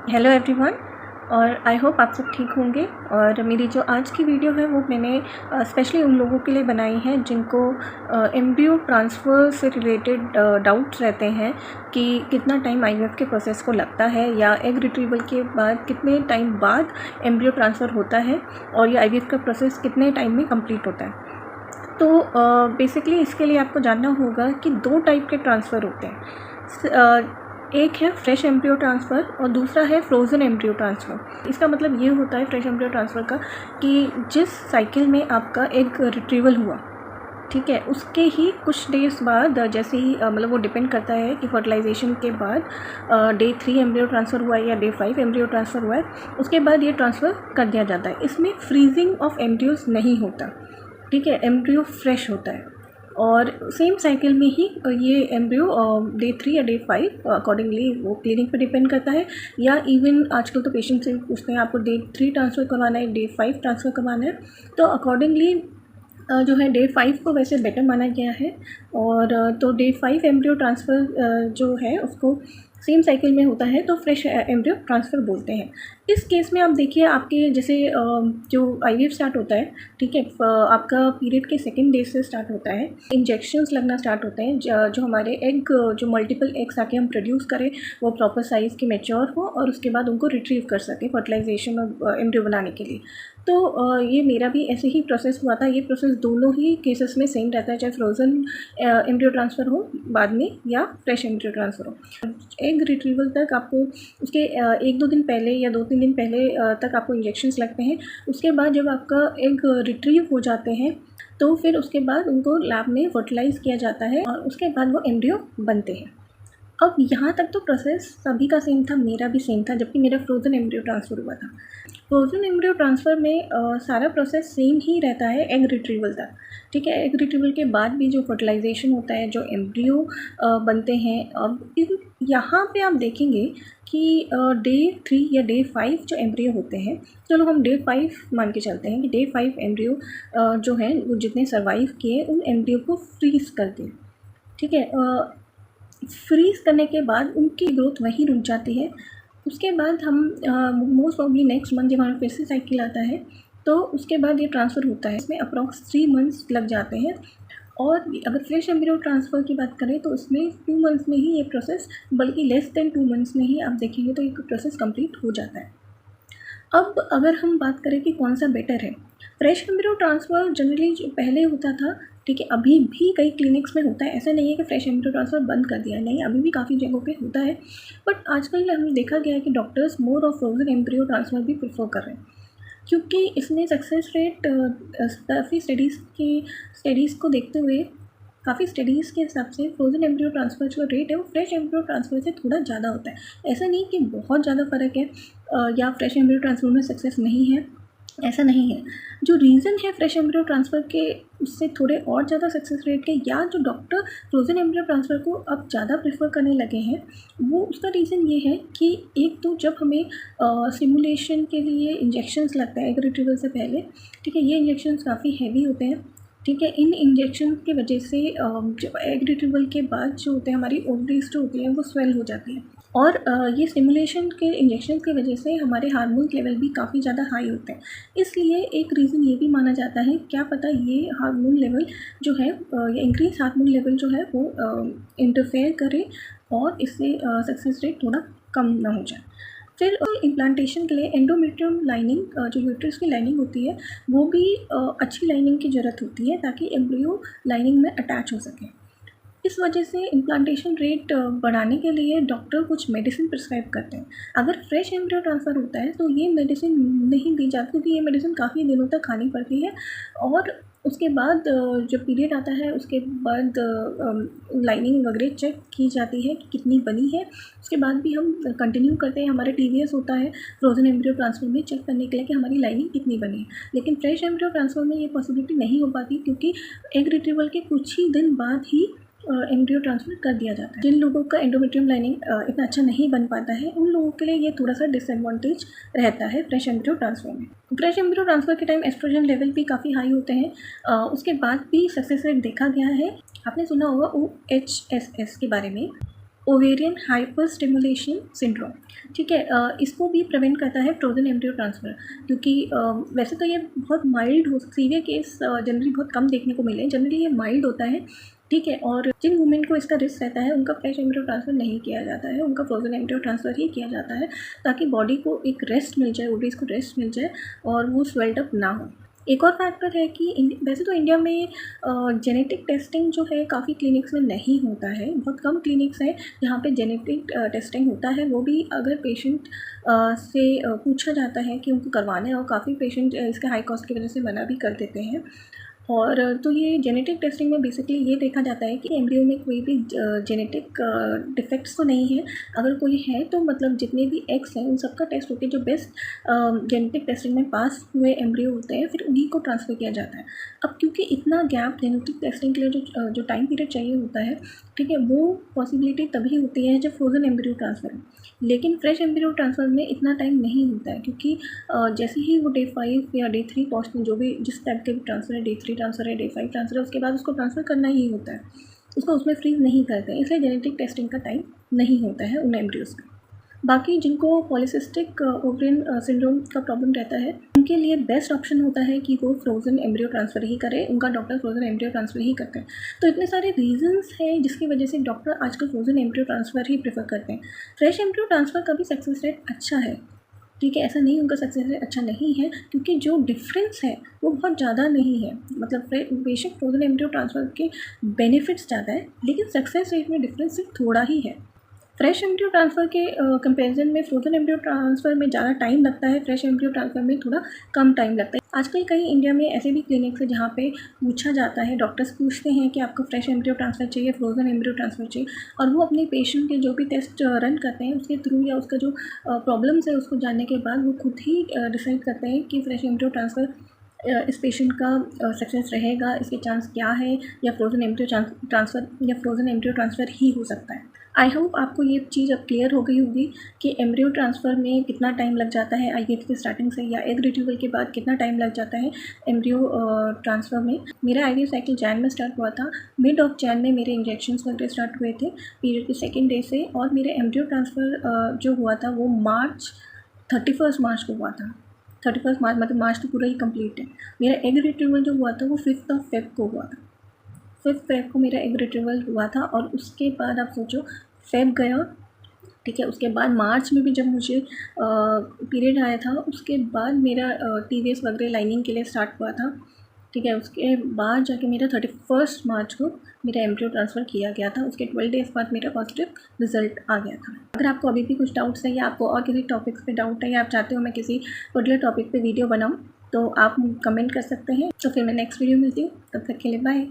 Hello everyone. और I hope आप सब ठीक होंगे। और मेरी जो आज की वीडियो है वो मैंने स्पेशली उन लोगों के लिए बनाई है जिनको एम्ब्रियो ट्रांसफ़र से रिलेटेड डाउट्स रहते हैं कि कितना टाइम आईवीएफ के प्रोसेस को लगता है या एग रिट्रीवल के बाद कितने टाइम बाद एम्ब्रियो ट्रांसफ़र होता है और ये आईवीएफ का प्रोसेस कितने टाइम में कंप्लीट होता है। तो बेसिकली इसके लिए आपको जानना होगा कि 2 टाइप के ट्रांसफ़र होते हैं। एक है फ्रेश एम्ब्रियो ट्रांसफ़र और दूसरा है फ्रोज़न एम्ब्रियो ट्रांसफ़र। इसका मतलब ये होता है फ्रेश एम्ब्रियो ट्रांसफ़र का कि जिस साइकिल में आपका एग रिट्रीवल हुआ, ठीक है, उसके ही कुछ डेज़ बाद जैसे ही मतलब वो डिपेंड करता है कि फर्टिलाइजेशन के बाद डे 3 एम्ब्रियो ट्रांसफ़र हुआ है या डे 5 एम्ब्रियो ट्रांसफ़र हुआ है, उसके बाद ये ट्रांसफ़र कर दिया जाता है। इसमें फ्रीजिंग ऑफ एम्ब्रियोज नहीं होता, ठीक है, एम्ब्रियो फ्रेश होता है और सेम साइकिल में ही ये एम्ब्रियो डे 3 या डे 5 अकॉर्डिंगली वो क्लिनिक पे डिपेंड करता है। या इवन आजकल तो पेशेंट से पूछते हैं आपको डे 3 ट्रांसफ़र करवाना है, डे 5 ट्रांसफ़र करवाना है, तो अकॉर्डिंगली जो है डे 5 को वैसे बेटर माना गया है। और तो डे 5 एम्ब्रियो ट्रांसफ़र जो है उसको सेम साइकिल में होता है तो फ्रेश एम्ब्रियो ट्रांसफ़र बोलते हैं। इस केस में आप देखिए आपके जैसे जो आईवीएफ स्टार्ट होता है, ठीक है, आपका पीरियड के सेकंड डे से स्टार्ट होता है, इंजेक्शंस लगना स्टार्ट होते हैं जो हमारे एग जो मल्टीपल एग्स आके हम प्रोड्यूस करें वो प्रॉपर साइज़ के मैच्योर हो और उसके बाद उनको रिट्रीव कर सकें फर्टिलाइजेशन और एम्ब्रियो बनाने के लिए। तो ये मेरा भी ऐसे ही प्रोसेस हुआ था। ये प्रोसेस दोनों ही केसेस में सेम रहता है, चाहे फ्रोज़न एम्ब्रियो ट्रांसफ़र हो बाद में या फ्रेश एम्ब्रियो ट्रांसफ़र हो। एग रिट्रीवल तक आपको उसके 1-2 दिन पहले या 2-3 दिन पहले तक आपको इंजेक्शंस लगते हैं। उसके बाद जब आपका एग रिट्रीव हो जाते हैं तो फिर उसके बाद उनको लैब में फर्टिलाइज़ किया जाता है और उसके बाद वो एम्ब्रियो बनते हैं। अब यहाँ तक तो प्रोसेस सभी का सेम था, मेरा भी सेम था, जबकि मेरा फ्रोज़न एम्ब्रियो ट्रांसफ़र हुआ था। फ्रोज़न एम्ब्रियो ट्रांसफ़र में सारा प्रोसेस सेम ही रहता है एग रिट्रीवल तक, ठीक है। एग रिट्रीवल के बाद भी जो फर्टिलाइजेशन होता है, जो एम्ब्रियो बनते हैं, अब यहाँ पे आप देखेंगे कि डे 3 या डे 5 जो एम्ब्रियो होते हैं, चलो हम डे 5 मान के चलते हैं कि डे 5 एम्ब्रियो जो हैं वो जितने सर्वाइव किए उन एम्ब्रियो को फ्रीज़ कर दें, ठीक है। फ्रीज़ करने के बाद उनकी ग्रोथ वहीं रुक जाती है। उसके बाद हम मोस्ट प्रॉब्ली नेक्स्ट मंथ जब हमारा फिर से साइकिल आता है तो उसके बाद ये ट्रांसफ़र होता है। इसमें अप्रॉक्स 3 मंथ्स लग जाते हैं। और अगर फ्रेश एम्ब्रियो ट्रांसफ़र की बात करें तो उसमें 2 मंथ्स में ही ये प्रोसेस, बल्कि लेस देन 2 मंथ्स में ही आप देखेंगे तो ये प्रोसेस कंप्लीट हो जाता है। अब अगर हम बात करें कि कौन सा बेटर है, फ्रेश एम्ब्रियो ट्रांसफ़र जनरली जो पहले होता था, ठीक है, अभी भी कई क्लिनिक्स में होता है। ऐसा नहीं है कि फ्रेश एम्ब्रियो ट्रांसफ़र बंद कर दिया है, नहीं, अभी भी काफ़ी जगहों पे होता है। बट आजकल हमने देखा गया है कि doctors more of frozen embryo transfer भी प्रेफर कर रहे हैं, क्योंकि इसमें सक्सेस रेट काफ़ी स्टडीज़ को देखते हुए, काफ़ी स्टडीज़ के हिसाब से फ्रोज़न एम्ब्रियो ट्रांसफ़र जो रेट है वो फ्रेश एम्ब्रियो ट्रांसफ़र से थोड़ा ज़्यादा होता है। ऐसा नहीं कि बहुत ज़्यादा फ़र्क है या फ्रेश एम्ब्रियो ट्रांसफ़र में सक्सेस नहीं है, ऐसा नहीं है। जो रीज़न है फ्रेश एम्ब्रियो ट्रांसफ़र के उससे थोड़े और ज़्यादा सक्सेस रेट के, या जो डॉक्टर फ्रोज़न एम्ब्रियो ट्रांसफ़र को अब ज़्यादा प्रेफर करने लगे हैं, वो उसका रीज़न ये है कि एक तो जब हमें सिमुलेशन के लिए इंजेक्शंस लगता है एग रिट्रीवल से पहले, ठीक है, ये इंजेक्शंस काफ़ी हैवी होते हैं, ठीक है। इन इंजेक्शन की वजह से जब एग रिट्रीवल के बाद जो होते हैं हमारी ओवरीज जो होती हैं वो स्वेल हो जाती है। और ये स्टिमुलेशन के इंजेक्शन की वजह से हमारे हार्मोन लेवल भी काफ़ी ज़्यादा हाई होते हैं। इसलिए एक रीज़न ये भी माना जाता है, क्या पता ये हार्मोन लेवल जो है या इंक्रीज हार्मोन लेवल जो है वो इंटरफेयर करे और इससे सक्सेस रेट थोड़ा कम ना हो जाए। फिर इम्प्लांटेशन के लिए एंडोमेट्रियम लाइनिंग जो यूट्रस की लाइनिंग होती है वो भी अच्छी लाइनिंग की ज़रूरत होती है ताकि एम्ब्रियो लाइनिंग में अटैच हो सके। इस वजह से इम्प्लांटेशन रेट बढ़ाने के लिए डॉक्टर कुछ मेडिसिन प्रिस्क्राइब करते हैं। अगर फ्रेश एम्ब्रियो ट्रांसफ़र होता है तो ये मेडिसिन नहीं दी जाती, क्योंकि ये मेडिसिन काफ़ी दिनों तक खानी पड़ती है और उसके बाद जब पीरियड आता है उसके बाद लाइनिंग वगैरह चेक की जाती है कि कितनी बनी है। उसके बाद भी हम कंटिन्यू करते हैं, हमारा टीवीएस होता है फ्रोज़न एम्ब्रियो ट्रांसफ़र में चेक करने के लिए कि हमारी लाइनिंग कितनी बनी है। लेकिन फ्रेश एम्ब्रियो ट्रांसफ़र में ये पॉसिबिलिटी नहीं हो पाती, क्योंकि एग रिट्रीवल के कुछ ही दिन बाद ही एम्ब्रियो ट्रांसफ़र कर दिया जाता है। जिन लोगों का एंडोमेट्रियम लाइनिंग इतना अच्छा नहीं बन पाता है उन लोगों के लिए ये थोड़ा सा डिसएडवांटेज रहता है फ्रेश एम्ब्रियो ट्रांसफ़र में। फ्रेश एम्ब्रियो ट्रांसफ़र के टाइम एस्ट्रोजन लेवल भी काफ़ी हाई होते हैं, उसके बाद भी सक्सेस रेट देखा गया है। आपने सुना होगा OHSS के बारे में। Ovarian hyper stimulation syndrome. ठीक है, इसको भी प्रिवेंट करता है फ्रोजन एम्ब्रियो ट्रांसफ़र, क्योंकि वैसे तो ये बहुत माइल्ड हो, सीवियर केस जनरली बहुत कम देखने को मिले, जनरली ये माइल्ड होता है। ठीक है, और जिन वुमेन को इसका रिस्क रहता है उनका फ्रेश एम्ब्रियो ट्रांसफ़र नहीं किया जाता है, उनका फ्रोजन एम्ब्रियो ट्रांसफ़र ही किया जाता है, ताकि बॉडी को एक रेस्ट मिल जाए, ओवरीज को रेस्ट मिल जाए और वो स्वेल्ड अप ना हो। एक और फैक्टर है कि वैसे तो इंडिया में जेनेटिक टेस्टिंग जो है काफ़ी क्लिनिक्स में नहीं होता है, बहुत कम क्लिनिक्स हैं जहाँ पे जेनेटिक टेस्टिंग होता है, वो भी अगर पेशेंट से पूछा जाता है कि उनको करवाना है, और काफ़ी पेशेंट इसके हाई कॉस्ट की वजह से मना भी कर देते हैं। और तो ये जेनेटिक टेस्टिंग में बेसिकली ये देखा जाता है कि एम्ब्रियो में कोई भी जेनेटिक डिफेक्ट्स तो नहीं है। अगर कोई है तो मतलब जितने भी एग्स हैं उन सबका टेस्ट होकर जो बेस्ट जेनेटिक टेस्टिंग में पास हुए एम्ब्रियो होते हैं, फिर उन्हीं को ट्रांसफ़र किया जाता है। अब क्योंकि इतना गैप जेनेटिक टेस्टिंग के लिए जो टाइम पीरियड चाहिए होता है, ठीक है, वो पॉसिबिलिटी तभी होती है जब फ्रोजन एम्ब्रियो ट्रांसफ़र हो। लेकिन फ्रेश एम्ब्रियो ट्रांसफ़र में इतना टाइम नहीं होता है, क्योंकि जैसे ही वो डे 5 या डे 3 पहुँचते, जो भी जिस टाइप के ट्रांसफ़र है, डे 3 ट्रांसफ़र है, डे 5 ट्रांसफ़र है, उसके बाद उसको ट्रांसफ़र करना ही होता है, उसको उसमें फ्रीज़ नहीं करते हैं, इसलिए जेनेटिक टेस्टिंग का टाइम नहीं होता है उन एम्ब्रियोज़ का। बाकी जिनको पॉलीसिस्टिक ओवरियन सिंड्रोम का प्रॉब्लम रहता है, उनके लिए बेस्ट ऑप्शन होता है कि वो फ्रोज़न एम्ब्रियो ट्रांसफ़र ही करें, उनका डॉक्टर फ्रोज़न एम्ब्रियो ट्रांसफ़र ही करते हैं। तो इतने सारे रीज़न्स हैं जिसकी वजह से डॉक्टर आजकल फ्रोज़न एम्ब्रियो ट्रांसफ़र ही प्रेफर करते हैं। फ्रेश एम्ब्रियो ट्रांसफ़र का भी सक्सेस रेट अच्छा है, ठीक है, ऐसा नहीं उनका सक्सेस रेट अच्छा नहीं है, क्योंकि जो डिफरेंस है वो बहुत ज़्यादा नहीं है। मतलब बेशक फ्रोजन एम्ब्रियो ट्रांसफ़र के बेनिफिट्स ज़्यादा है, लेकिन सक्सेस रेट में डिफरेंस सिर्फ थोड़ा ही है। फ्रेश एम्ब्रियो ट्रांसफ़र के कंपैरिजन में फ्रोजन एम्ब्रियो ट्रांसफ़र में ज़्यादा टाइम लगता है, फ्रेश एम्ब्रियो ट्रांसफ़र में थोड़ा कम टाइम लगता है। आजकल कई इंडिया में ऐसे भी क्लिनिक्स हैं जहाँ पे पूछा जाता है, डॉक्टर्स पूछते हैं कि आपको फ्रेश एम्ब्रियो ट्रांसफ़र चाहिए, फ्रोजन एम्ब्रियो ट्रांसफ़र चाहिए, और वो अपने पेशेंट के जो भी टेस्ट रन करते हैं उसके थ्रू या उसका जो प्रॉब्लम्स है उसको जानने के बाद वो खुद ही डिसाइड करते हैं कि फ्रेश एम्ब्रियो ट्रांसफ़र इस पेशेंट का सक्सेस रहेगा, इसके चांस क्या है, या फ्रोजन एम्ब्रियो ट्रांसफ़र या फ्रोजन एम्ब्रियो ट्रांसफ़र ही हो सकता है। आई होप आपको ये चीज़ अब क्लियर हो गई होगी कि एम्ब्रियो ट्रांसफ़र में कितना टाइम लग जाता है आईवीएफ की स्टार्टिंग से, या एग रिट्रीवल के बाद कितना टाइम लग जाता है एम्ब्रियो ट्रांसफ़र में। मेरा आईवीएफ साइकिल जैन में स्टार्ट हुआ था, मिड ऑफ जैन में मेरे इंजेक्शंस वगैरह स्टार्ट हुए थे पीरियड के सेकेंड डे से, और मेरे एम्ब्रियो ट्रांसफ़र जो हुआ था वो 31 मार्च को हुआ था। 31 मार्च मतलब मार्च तो पूरा ही कंप्लीट है। मेरा एग रिट्रीवल जो हुआ था वो 5 फेब को हुआ था। 5 फेब को मेरा एग रिट्रीवल हुआ था, और उसके बाद आप सोचो फेब गया, ठीक है, उसके बाद मार्च में भी जब मुझे पीरियड आया था, उसके बाद मेरा टीवीएस वगैरह लाइनिंग के लिए स्टार्ट हुआ था, ठीक है। उसके बाद जाके मेरा 31 मार्च को मेरा एम्ब्रियो ट्रांसफ़र किया गया था, उसके 12 डेज़ बाद मेरा पॉजिटिव रिजल्ट आ गया था। अगर आपको अभी भी कुछ डाउट्स है, या आपको और किसी टॉपिक्स पे डाउट है, या आप चाहते हो मैं किसी पर्टिकुलर टॉपिक पे वीडियो बनाऊँ, तो आप कमेंट कर सकते हैं। तो फिर मैं नेक्स्ट वीडियो मिलती हूँ, तब तक के लिए बाय।